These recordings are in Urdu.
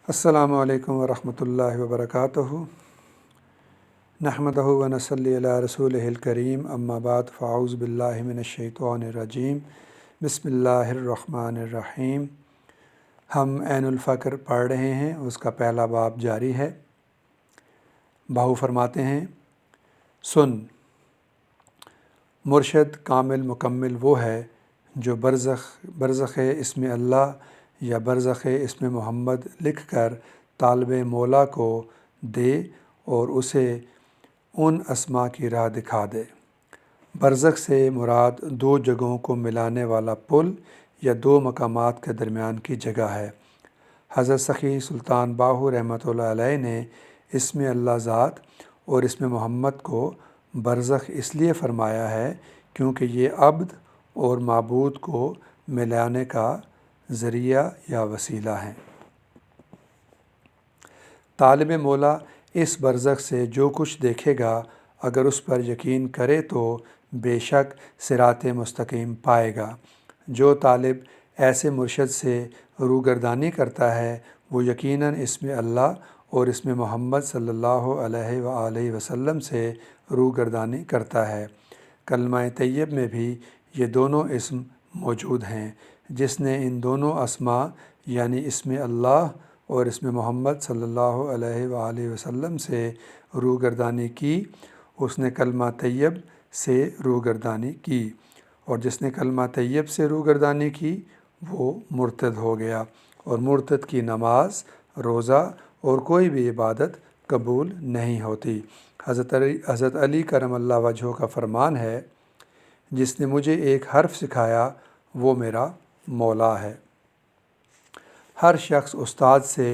السلام علیکم ورحمۃ اللہ وبرکاتہ۔ نحمدہ و نصلی علی رسولہ الکریم، اما بعد فاعوذ باللہ من الشیطان الرجیم، بسم اللہ الرحمن الرحیم۔ ہم عین الفقر پڑھ رہے ہیں، اس کا پہلا باب جاری ہے۔ بہو فرماتے ہیں، سن، مرشد کامل مکمل وہ ہے جو برزخ اسم اللہ یا برزخ اسم محمد لکھ کر طالب مولا کو دے اور اسے ان اسماء کی راہ دکھا دے۔ برزخ سے مراد دو جگہوں کو ملانے والا پل یا دو مقامات کے درمیان کی جگہ ہے۔ حضرت سخی سلطان باہو رحمۃ اللہ علیہ نے اسم اللہ ذات اور اسم محمد کو برزخ اس لیے فرمایا ہے کیونکہ یہ عبد اور معبود کو ملانے کا ذریعہ یا وسیلہ ہیں۔ طالب مولا اس برزخ سے جو کچھ دیکھے گا، اگر اس پر یقین کرے تو بے شک صراط مستقیم پائے گا۔ جو طالب ایسے مرشد سے روگردانی کرتا ہے، وہ یقیناً اسم اللہ اور اسم محمد صلی اللہ علیہ وآلہ وسلم سے روگردانی کرتا ہے۔ کلمہ طیب میں بھی یہ دونوں اسم موجود ہیں۔ جس نے ان دونوں اسماء یعنی اسم اللہ اور اسم محمد صلی اللہ علیہ وآلہ وسلم سے روگردانی کی، اس نے کلمہ طیب سے روگردانی کی، اور جس نے کلمہ طیب سے روگردانی کی وہ مرتد ہو گیا، اور مرتد کی نماز، روزہ اور کوئی بھی عبادت قبول نہیں ہوتی۔ حضرت علی کرم اللہ وجہہ کا فرمان ہے، جس نے مجھے ایک حرف سکھایا وہ میرا مولا ہے۔ ہر شخص استاد سے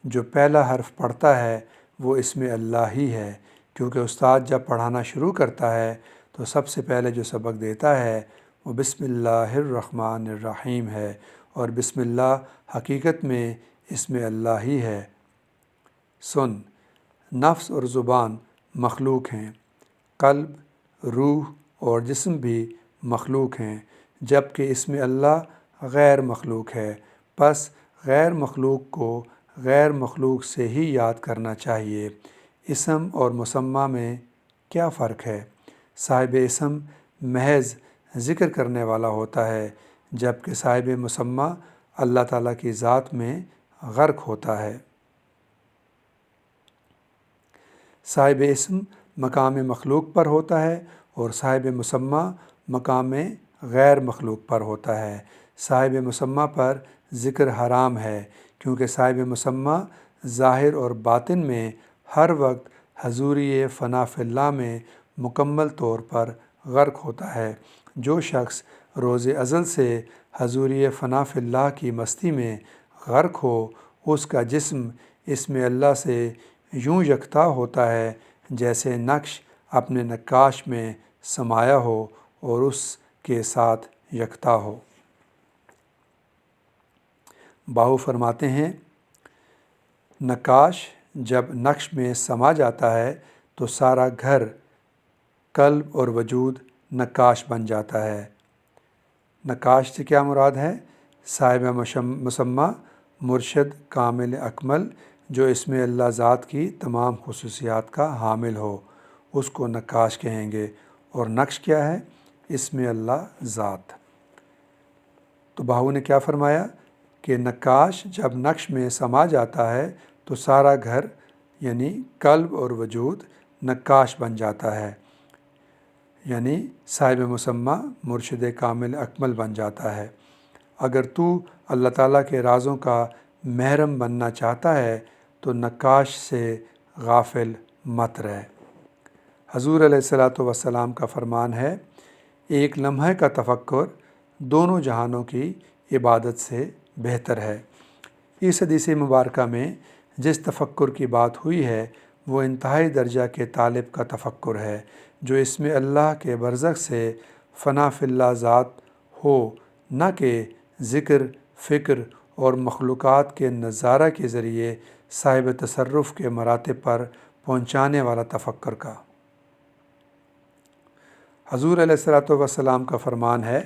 جو پہلا حرف پڑھتا ہے وہ اسم اللہ ہی ہے، کیونکہ استاد جب پڑھانا شروع کرتا ہے تو سب سے پہلے جو سبق دیتا ہے وہ بسم اللہ الرحمن الرحیم ہے، اور بسم اللہ حقیقت میں اسم اللہ ہی ہے۔ سن، نفس اور زبان مخلوق ہیں، قلب، روح اور جسم بھی مخلوق ہیں، جبکہ اسم اللہ غیر مخلوق ہے۔ پس غیر مخلوق کو غیر مخلوق سے ہی یاد کرنا چاہیے۔ اسم اور مسمہ میں کیا فرق ہے؟ صاحب اسم محض ذکر کرنے والا ہوتا ہے، جبکہ صاحب مسمہ اللہ تعالیٰ کی ذات میں غرق ہوتا ہے۔ صاحب اسم مقام مخلوق پر ہوتا ہے اور صاحب مسمہ مقام غیر مخلوق پر ہوتا ہے۔ صاحب مسمہ پر ذکر حرام ہے، کیونکہ صاحب مسمہ ظاہر اور باطن میں ہر وقت حضوری فنا فی اللہ میں مکمل طور پر غرق ہوتا ہے۔ جو شخص روز ازل سے حضوری فنا فی اللہ کی مستی میں غرق ہو، اس کا جسم اسم اللہ سے یوں یکتا ہوتا ہے جیسے نقش اپنے نقاش میں سمایا ہو اور اس کے ساتھ یکتا ہو۔ باہو فرماتے ہیں، نقاش جب نقش میں سما جاتا ہے تو سارا گھر، قلب اور وجود نقاش بن جاتا ہے۔ نقاش سے کیا مراد ہے؟ صاحب مسمہ مرشد کامل اکمل جو اسم اللہ ذات کی تمام خصوصیات کا حامل ہو، اس کو نقاش کہیں گے۔ اور نقش کیا ہے؟ اسم اللہ ذات۔ تو باہو نے کیا فرمایا کہ نقاش جب نقش میں سما جاتا ہے تو سارا گھر یعنی قلب اور وجود نقاش بن جاتا ہے، یعنی صاحب مسمہ مرشد کامل اکمل بن جاتا ہے۔ اگر تو اللہ تعالیٰ کے رازوں کا محرم بننا چاہتا ہے تو نقاش سے غافل مت رہ۔ حضور علیہ الصلاۃ والسلام کا فرمان ہے، ایک لمحے کا تفکر دونوں جہانوں کی عبادت سے بہتر ہے۔ اس حدیث مبارکہ میں جس تفکر کی بات ہوئی ہے وہ انتہائی درجہ کے طالب کا تفکر ہے، جو اسم اللہ کے برزخ سے فنا فی اللہ ذات ہو، نہ کہ ذکر، فکر اور مخلوقات کے نظارہ کے ذریعے صاحب تصرف کے مراتب پر پہنچانے والا تفکر کا۔ حضور علیہ الصلاۃ والسلام کا فرمان ہے،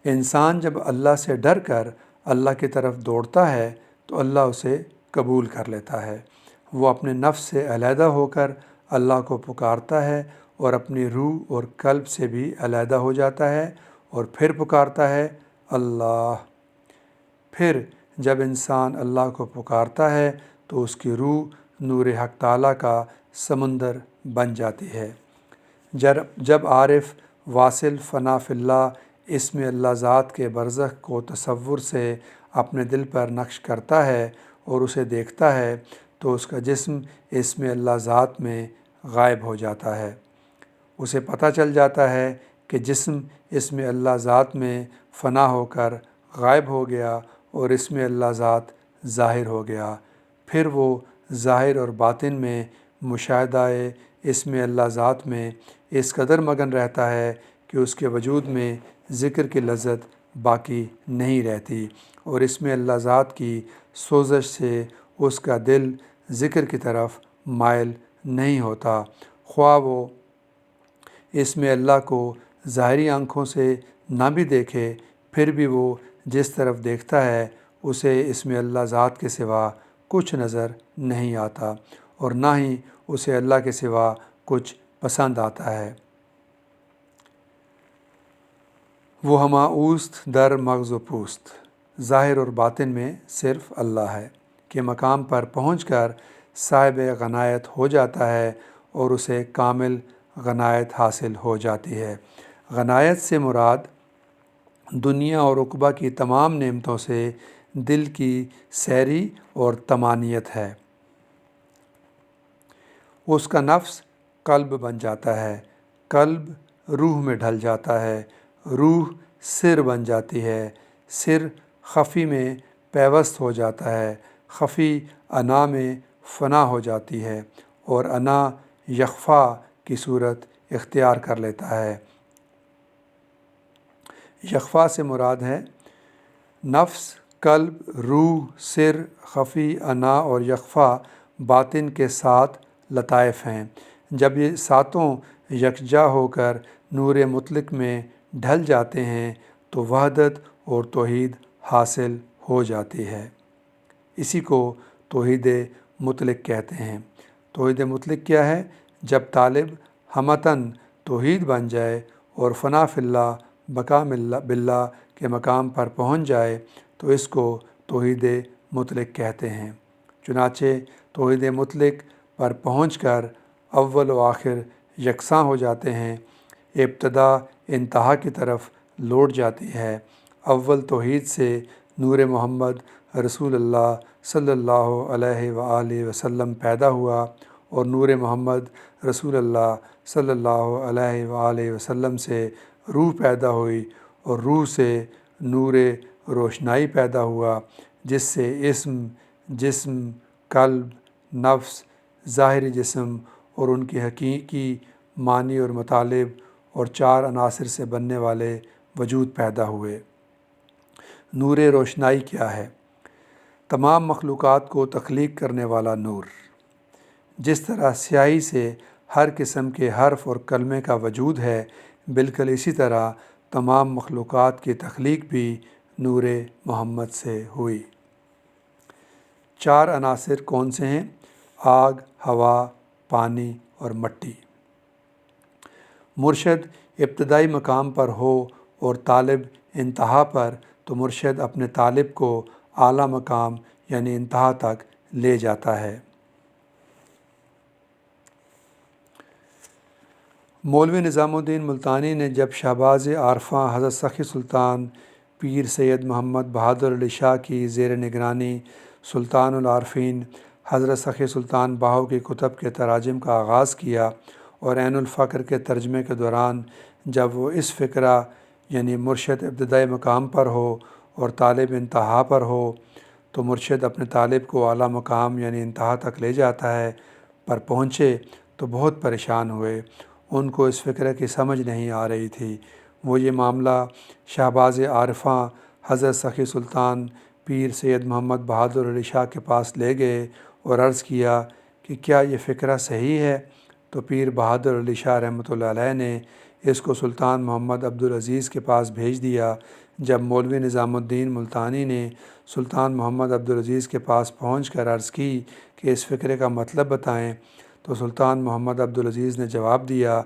انسان جب اللہ سے ڈر کر اللہ کی طرف دوڑتا ہے تو اللہ اسے قبول کر لیتا ہے۔ وہ اپنے نفس سے علیحدہ ہو کر اللہ کو پکارتا ہے اور اپنی روح اور قلب سے بھی علیحدہ ہو جاتا ہے اور پھر پکارتا ہے اللہ۔ پھر جب انسان اللہ کو پکارتا ہے تو اس کی روح نور حق تعالیٰ کا سمندر بن جاتی ہے۔ جب عارف واصل فنا فی اللہ اسم اللہ ذات کے برزخ کو تصور سے اپنے دل پر نقش کرتا ہے اور اسے دیکھتا ہے تو اس کا جسم اسم اللہ ذات میں غائب ہو جاتا ہے۔ اسے پتہ چل جاتا ہے کہ جسم اسم اللہ ذات میں فنا ہو کر غائب ہو گیا اور اسم اللہ ذات ظاہر ہو گیا۔ پھر وہ ظاہر اور باطن میں مشاہدہ اسم اللہ ذات میں اس قدر مگن رہتا ہے کہ اس کے وجود میں ذکر کی لذت باقی نہیں رہتی اور اسم اللہ ذات کی سوزش سے اس کا دل ذکر کی طرف مائل نہیں ہوتا، خواہ وہ اسم اللہ کو ظاہری آنکھوں سے نہ بھی دیکھے، پھر بھی وہ جس طرف دیکھتا ہے اسے اسم اللہ ذات کے سوا کچھ نظر نہیں آتا اور نہ ہی اسے اللہ کے سوا کچھ پسند آتا ہے۔ وہ ہما اوست در مغز و پوست، ظاہر اور باطن میں صرف اللہ ہے کے مقام پر پہنچ کر صاحب غنایت ہو جاتا ہے اور اسے کامل غنایت حاصل ہو جاتی ہے۔ غنایت سے مراد دنیا اور عقبہ کی تمام نعمتوں سے دل کی سیری اور طمانینت ہے۔ اس کا نفس قلب بن جاتا ہے، قلب روح میں ڈھل جاتا ہے، روح سر بن جاتی ہے، سر خفی میں پیوست ہو جاتا ہے، خفی انا میں فنا ہو جاتی ہے اور انا یخفا کی صورت اختیار کر لیتا ہے۔ یخفا سے مراد ہے نفس، قلب، روح، سر، خفی، انا اور یخفا باطن کے 7 لطائف ہیں۔ جب یہ ساتوں یکجا ہو کر نور مطلق میں ڈھل جاتے ہیں تو وحدت اور توحید حاصل ہو جاتی ہے۔ اسی کو توحید مطلق کہتے ہیں۔ توحید مطلق کیا ہے؟ جب طالب ہمتاً توحید بن جائے اور فنا فی اللہ بقا باللہ کے مقام پر پہنچ جائے تو اس کو توحید مطلق کہتے ہیں۔ چنانچہ توحید مطلق پر پہنچ کر اول و آخر یکساں ہو جاتے ہیں، ابتدا انتہا کی طرف لوٹ جاتی ہے۔ اول توحید سے نور محمد رسول اللہ صلی اللہ علیہ وآلہ وسلم پیدا ہوا اور نور محمد رسول اللہ صلی اللہ علیہ وآلہ وسلم سے روح پیدا ہوئی اور روح سے نور روشنائی پیدا ہوا، جس سے اسم، جسم، قلب، نفس، ظاہری جسم اور ان کی حقیقی معنی اور مطالب اور 4 عناصر سے بننے والے وجود پیدا ہوئے۔ نور روشنائی کیا ہے؟ تمام مخلوقات کو تخلیق کرنے والا نور۔ جس طرح سیاہی سے ہر قسم کے حرف اور کلمے کا وجود ہے، بالکل اسی طرح تمام مخلوقات کی تخلیق بھی نور محمد سے ہوئی۔ 4 عناصر کون سے ہیں؟ آگ، ہوا، پانی اور مٹی۔ مرشد ابتدائی مقام پر ہو اور طالب انتہا پر تو مرشد اپنے طالب کو اعلیٰ مقام یعنی انتہا تک لے جاتا ہے۔ مولوی نظام الدین ملتانی نے جب شہباز عارفاں حضرت سخی سلطان پیر سید محمد بہادر علی شاہ کی زیر نگرانی سلطان العارفین حضرت سخی سلطان باہو کی کتب کے تراجم کا آغاز کیا اور عین الفقر کے ترجمے کے دوران جب وہ اس فقرہ یعنی مرشد ابتدائی مقام پر ہو اور طالب انتہا پر ہو تو مرشد اپنے طالب کو اعلیٰ مقام یعنی انتہا تک لے جاتا ہے پر پہنچے تو بہت پریشان ہوئے۔ ان کو اس فقرے کی سمجھ نہیں آ رہی تھی۔ وہ یہ معاملہ شہباز عارفاں حضرت سخی سلطان پیر سید محمد بہادر علی شاہ کے پاس لے گئے اور عرض کیا کہ کیا یہ فقرہ صحیح ہے؟ تو پیر بہادر علی شاہ رحمۃ اللہ علیہ نے اس کو سلطان محمد عبدالعزیز کے پاس بھیج دیا۔ جب مولوی نظام الدین ملتانی نے سلطان محمد عبدالعزیز کے پاس پہنچ کر عرض کی کہ اس فقرے کا مطلب بتائیں، تو سلطان محمد عبدالعزیز نے جواب دیا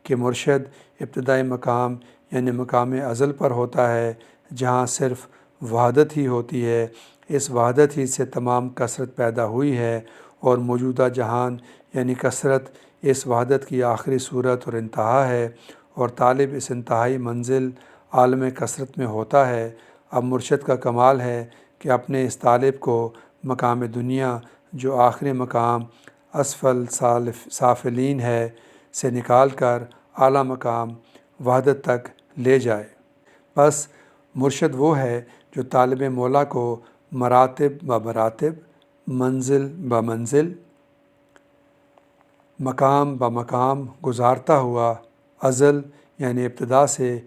کہ مرشد ابتدائی مقام یعنی مقام ازل پر ہوتا ہے، جہاں صرف وحدت ہی ہوتی ہے۔ اس وحدت ہی سے تمام کثرت پیدا ہوئی ہے، اور موجودہ جہان یعنی کثرت اس وحدت کی آخری صورت اور انتہا ہے، اور طالب اس انتہائی منزل عالم کثرت میں ہوتا ہے۔ اب مرشد کا کمال ہے کہ اپنے اس طالب کو مقام دنیا جو آخری مقام اسفل سافلین ہے سے نکال کر اعلیٰ مقام وحدت تک لے جائے۔ بس مرشد وہ ہے جو طالب مولا کو مراتب بمراتب، منزل بمنزل، مقام بمقام گزارتا ہوا ازل یعنی ابتدا سے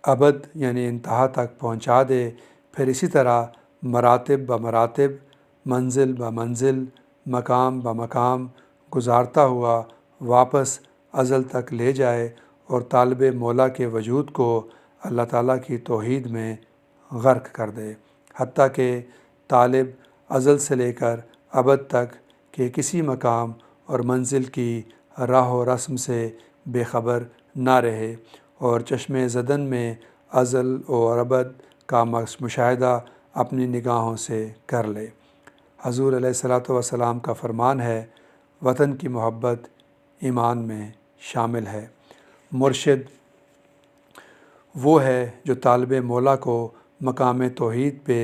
ابد یعنی انتہا تک پہنچا دے، پھر اسی طرح مراتب بمراتب، منزل بمنزل، مقام بمقام گزارتا ہوا واپس ازل تک لے جائے، اور طالب مولا کے وجود کو اللہ تعالیٰ کی توحید میں غرق کر دے، حتیٰ کہ طالب ازل سے لے کر ابد تک کے کسی مقام اور منزل کی راہ و رسم سے بے خبر نہ رہے، اور چشم زدن میں ازل اور ابد کا مشاہدہ اپنی نگاہوں سے کر لے۔ حضور علیہ الصلاۃ والسلام کا فرمان ہے، وطن کی محبت ایمان میں شامل ہے۔ مرشد وہ ہے جو طالب مولا کو مقام توحید پہ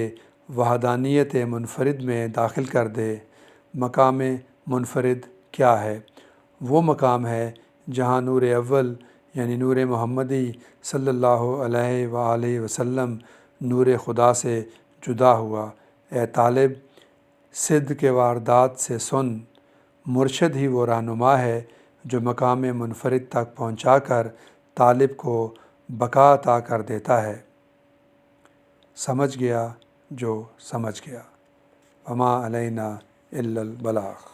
وحدانیت منفرد میں داخل کر دے۔ مقام منفرد کیا ہے؟ وہ مقام ہے جہاں نور اول یعنی نور محمدی صلی اللہ علیہ وآلہ وسلم نور خدا سے جدا ہوا۔ اے طالب، صدق کے واردات سے سن، مرشد ہی وہ رہنما ہے جو مقام منفرد تک پہنچا کر طالب کو بقا عطا کر دیتا ہے۔ سمجھ گیا جو سمجھ گیا، وما علینا الا البلاغ۔